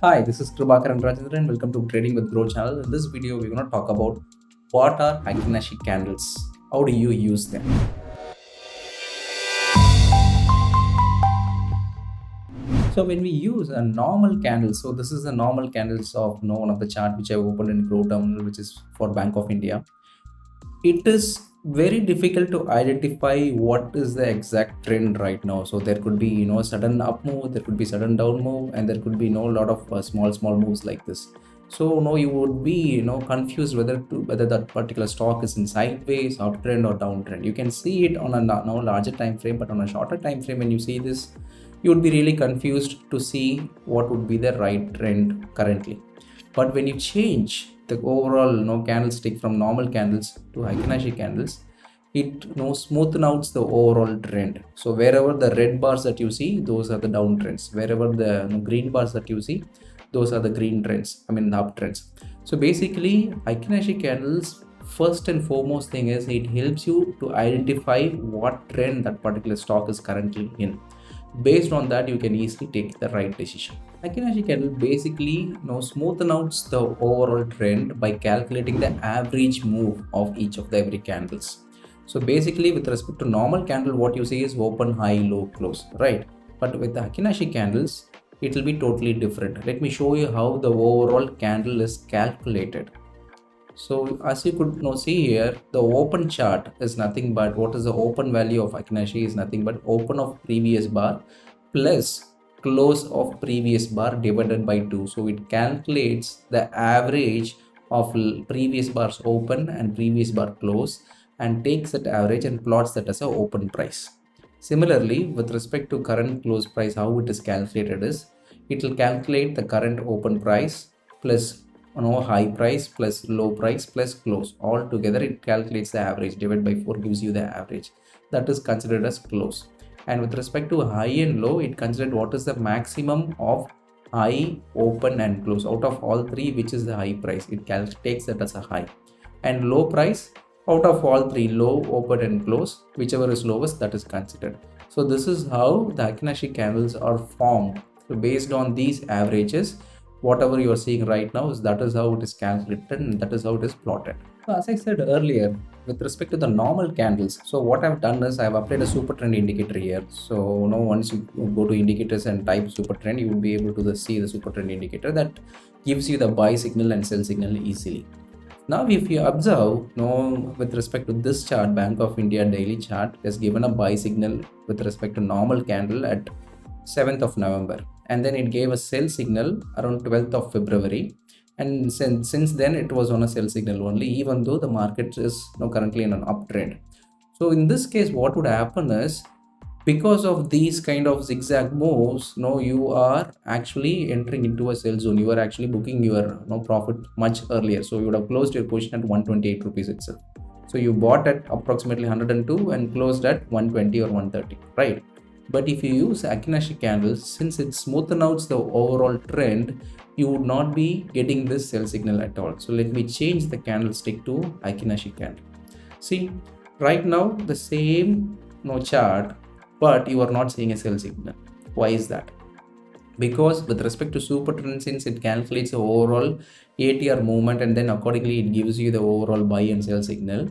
Hi, this is Kirubakaran Rajendran. Welcome to Trading with Groww channel. In this video, we're going to talk about what are Heikin Ashi candles. How do you use them? So when we use a normal candle, so this is the normal candles of one of the chart which I opened in Groww terminal, which is for Bank of India. It is very difficult to identify what is the exact trend right now. So there could be sudden up move, there could be sudden down move, and there could be lot of small moves like this. So no, you would be confused whether that particular stock is in sideways, uptrend or downtrend. You can see it on a larger time frame, but on a shorter time frame, when you see this, you would be really confused to see what would be the right trend currently. But when you change the overall candlestick from normal candles to Heikin Ashi candles, it smoothen out the overall trend. So wherever the red bars that you see, those are the downtrends. Wherever the green bars that you see, those are the green trends. I mean the uptrends. So basically, Heikin Ashi candles, first and foremost thing is it helps you to identify what trend that particular stock is currently in. Based on that, you can easily take the right decision. Heikin Ashi candle basically smoothen out the overall trend by calculating the average move of each of the every candles. So basically, with respect to normal candle, what you see is open, high, low, close, right? But with the Heikin Ashi candles, it will be totally different. Let me show you how the overall candle is calculated. So as you could see here, the open chart is nothing but what is the open value of Heikin Ashi is nothing but open of previous bar plus close of previous bar divided by 2. So it calculates the average of previous bars open and previous bar close and takes that average and plots that as a open price. Similarly, with respect to current close price, how it is calculated is it will calculate the current open price plus high price plus low price plus close. All together it calculates the average. Divided by 4 gives you the average. That is considered as close. And with respect to high and low, it considered what is the maximum of high, open and close. Out of all three, which is the high price, it takes that as a high. And low price, out of all three, low, open and close, whichever is lowest, that is considered. So this is how the Heikin Ashi candles are formed. So based on these averages, whatever you are seeing right now, that is how it is calculated and that is how it is plotted. So as I said earlier, with respect to the normal candles, so what I've done is I've applied a Supertrend indicator here. So once you go to indicators and type Supertrend, you will be able to see the Supertrend indicator that gives you the buy signal and sell signal easily. Now if you observe, with respect to this chart, Bank of India daily chart has given a buy signal with respect to normal candle at 7th of November, and then it gave a sell signal around 12th of February, and since then it was on a sell signal only, even though the market is currently in an uptrend. So in this case, what would happen is, because of these kind of zigzag moves, you are actually entering into a sell zone. You are actually booking your profit much earlier. So you would have closed your position at 128 rupees itself. So you bought at approximately 102 and closed at 120 or 130, right? But if you use Heikin Ashi candles, since it smoothen out the overall trend, you would not be getting this sell signal at all. So let me change the candlestick to Heikin Ashi candle. See, right now the same chart, but you are not seeing a sell signal. Why is that? Because with respect to Supertrend, since it calculates the overall ATR movement and then accordingly it gives you the overall buy and sell signal.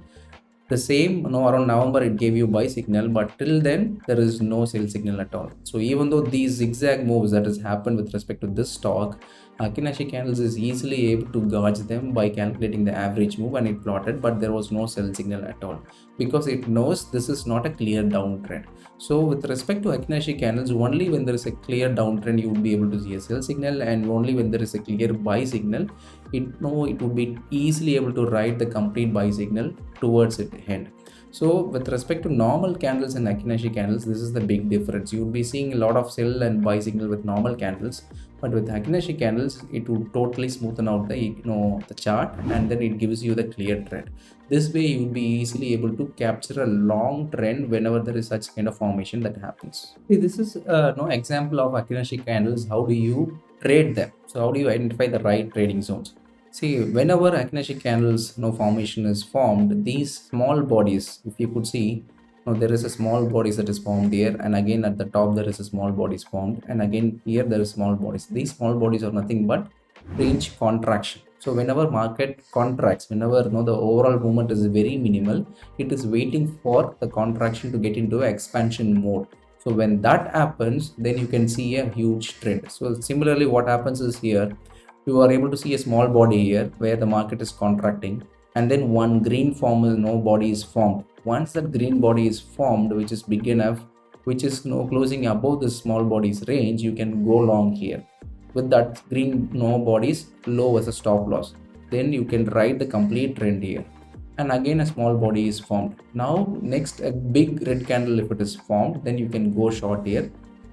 The same around November it gave you buy signal, but till then there is no sell signal at all. So even though these zigzag moves that has happened with respect to this stock, Heikin Ashi candles is easily able to gauge them by calculating the average move and it plotted, but there was no sell signal at all because it knows this is not a clear downtrend. So with respect to Heikin Ashi candles, only when there is a clear downtrend you would be able to see a sell signal, and only when there is a clear buy signal, it would be easily able to write the complete buy signal towards its end. So with respect to normal candles and Heikin Ashi candles, this is the big difference. You would be seeing a lot of sell and buy signal with normal candles, but with Heikin Ashi candles, it would totally smoothen out the chart, and then it gives you the clear trend. This way you will be easily able to capture a long trend whenever there is such kind of formation that happens. See, this is no example of Heikin Ashi candles. How do you trade them? So how do you identify the right trading zones? See, whenever Heikin Ashi candles formation is formed, these small bodies, if you could see, Now there is a small bodies that is formed here, and again at the top there is a small bodies formed, and again here there is small bodies. These small bodies are nothing but range contraction. So whenever market contracts, whenever the overall movement is very minimal, it is waiting for the contraction to get into expansion mode. So when that happens, then you can see a huge trend. So similarly, what happens is here, you are able to see a small body here where the market is contracting, and then one green form is body is formed. Once that green body is formed, which is big enough, which is closing above the small body's range, you can go long here with that green bodies low as a stop loss. Then you can ride the complete trend here, and again a small body is formed. Now next, a big red candle if it is formed, then you can go short here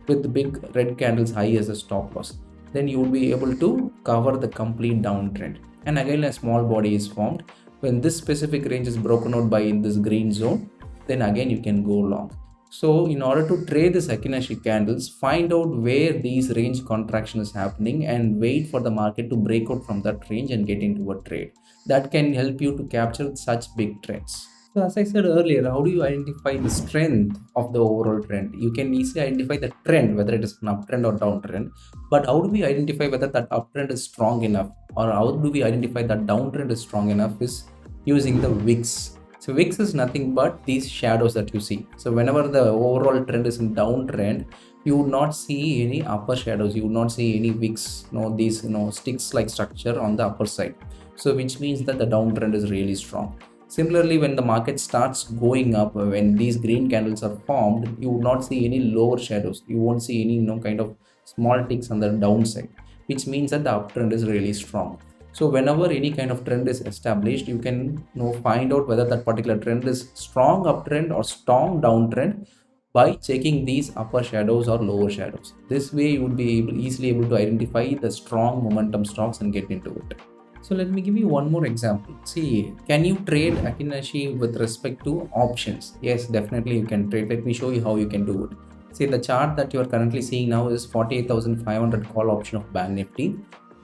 with the big red candles high as a stop loss. Then you will be able to cover the complete downtrend, and again a small body is formed. When this specific range is broken out by this green zone, then again you can go long. So in order to trade the Heikin Ashi candles, find out where these range contraction is happening and wait for the market to break out from that range and get into a trade. That can help you to capture such big trends. So as I said earlier, how do you identify the strength of the overall trend? You can easily identify the trend, whether it is an uptrend or downtrend. But how do we identify whether that uptrend is strong enough, or how do we identify that downtrend is strong enough, is using the wicks. So wicks is nothing but these shadows that you see. So whenever the overall trend is in downtrend, you would not see any upper shadows. You would not see any wicks, these sticks like structure on the upper side. So which means that the downtrend is really strong. Similarly, when the market starts going up, when these green candles are formed, you will not see any lower shadows. You won't see any kind of small ticks on the downside, which means that the uptrend is really strong. So whenever any kind of trend is established, you can find out whether that particular trend is strong uptrend or strong downtrend by checking these upper shadows or lower shadows. This way you would be easily able to identify the strong momentum stocks and get into it. So let me give you one more example. See, can you trade Heikin Ashi with respect to options? Yes, definitely you can trade. Let me show you how you can do it. See, the chart that you are currently seeing now is 48,500 call option of Bank Nifty,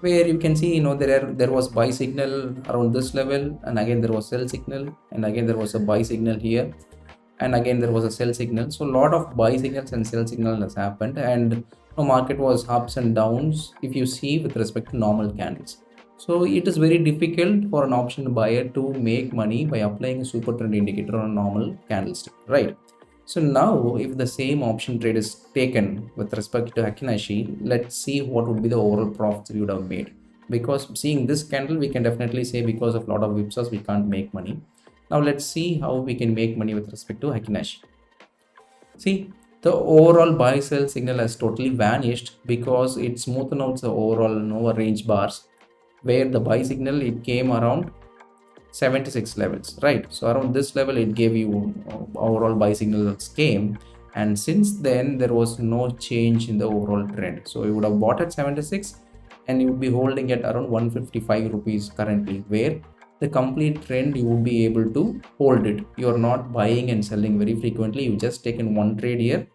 where you can see there was buy signal around this level, and again there was sell signal, and again there was a buy signal here, and again there was a sell signal. So a lot of buy signals and sell signal has happened, and the market was ups and downs if you see with respect to normal candles. So it is very difficult for an option buyer to make money by applying a Supertrend indicator on a normal candlestick, right? So now if the same option trade is taken with respect to Heikin Ashi, let's see what would be the overall profits we would have made. Because seeing this candle, we can definitely say because of a lot of whipsaws, we can't make money. Now let's see how we can make money with respect to Heikin Ashi. See, the overall buy sell signal has totally vanished because it smoothed out the overall range bars, where the buy signal, it came around 76 levels, right? So around this level it gave you overall buy signals came, and since then there was no change in the overall trend. So you would have bought at 76 and you would be holding at around 155 rupees currently, where the complete trend you would be able to hold it. You're not buying and selling very frequently. You just taken one trade here,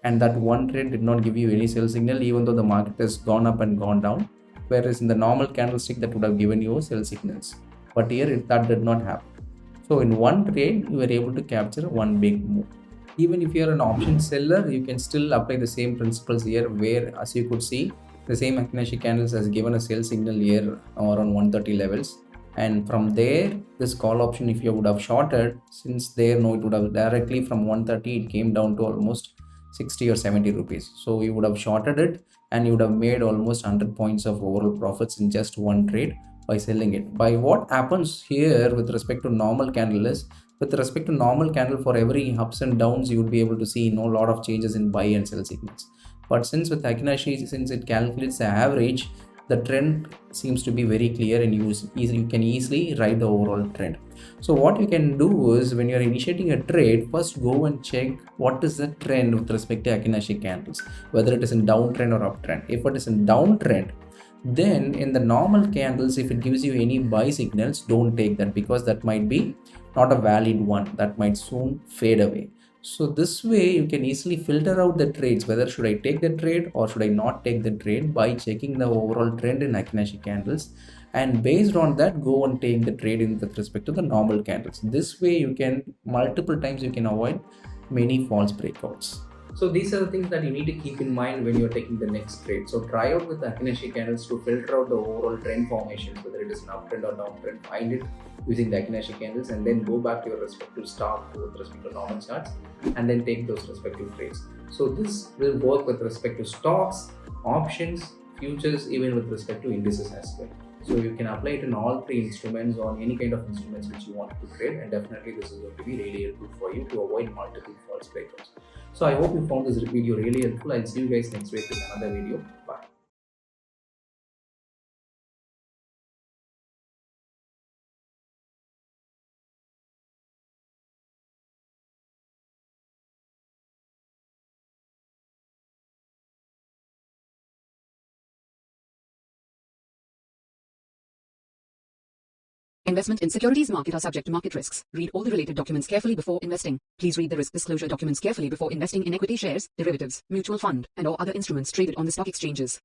and that one trade did not give you any sell signal, even though the market has gone up and gone down. Whereas in the normal candlestick, that would have given you sell signals, but here that did not happen. So in one trade you were able to capture one big move. Even if you are an option seller, you can still apply the same principles here, where as you could see, the same Heikin Ashi candles has given a sell signal here around 130 levels, and from there this call option, if you would have shorted, since there it would have directly from 130 it came down to almost 60 or 70 rupees. So you would have shorted it and you would have made almost 100 points of overall profits in just one trade by selling it. By what happens here with respect to normal candle is, with respect to normal candle, for every ups and downs you would be able to see lot of changes in buy and sell signals. But since with Heikin Ashi, since it calculates the average, the trend seems to be very clear and you can easily ride the overall trend. So what you can do is, when you're initiating a trade, first go and check what is the trend with respect to Heikin Ashi candles, whether it is in downtrend or uptrend. If it is in downtrend, then in the normal candles, if it gives you any buy signals, don't take that, because that might be not a valid one, that might soon fade away. So this way you can easily filter out the trades, whether should I take the trade or should I not take the trade, by checking the overall trend in Heikin Ashi candles, and based on that go and take the trade in with respect to the normal candles. This way you can multiple times you can avoid many false breakouts. So these are the things that you need to keep in mind when you're taking the next trade. So try out with the Heikin Ashi candles to filter out the overall trend formations, whether it is an uptrend or downtrend. Find it using the Heikin Ashi candles, and then go back to your respective stock with respect to normal charts, and then take those respective trades. So this will work with respect to stocks, options, futures, even with respect to indices as well. So you can apply it in all three instruments, on any kind of instruments which you want to trade, and definitely this is going to be really helpful for you to avoid multiple false breakouts. So I hope you found this video really helpful. I'll see you guys next week with another video. Bye. Investment in securities market are subject to market risks. Read all the related documents carefully before investing. Please read the risk disclosure documents carefully before investing in equity shares, derivatives, mutual fund, and or other instruments traded on the stock exchanges.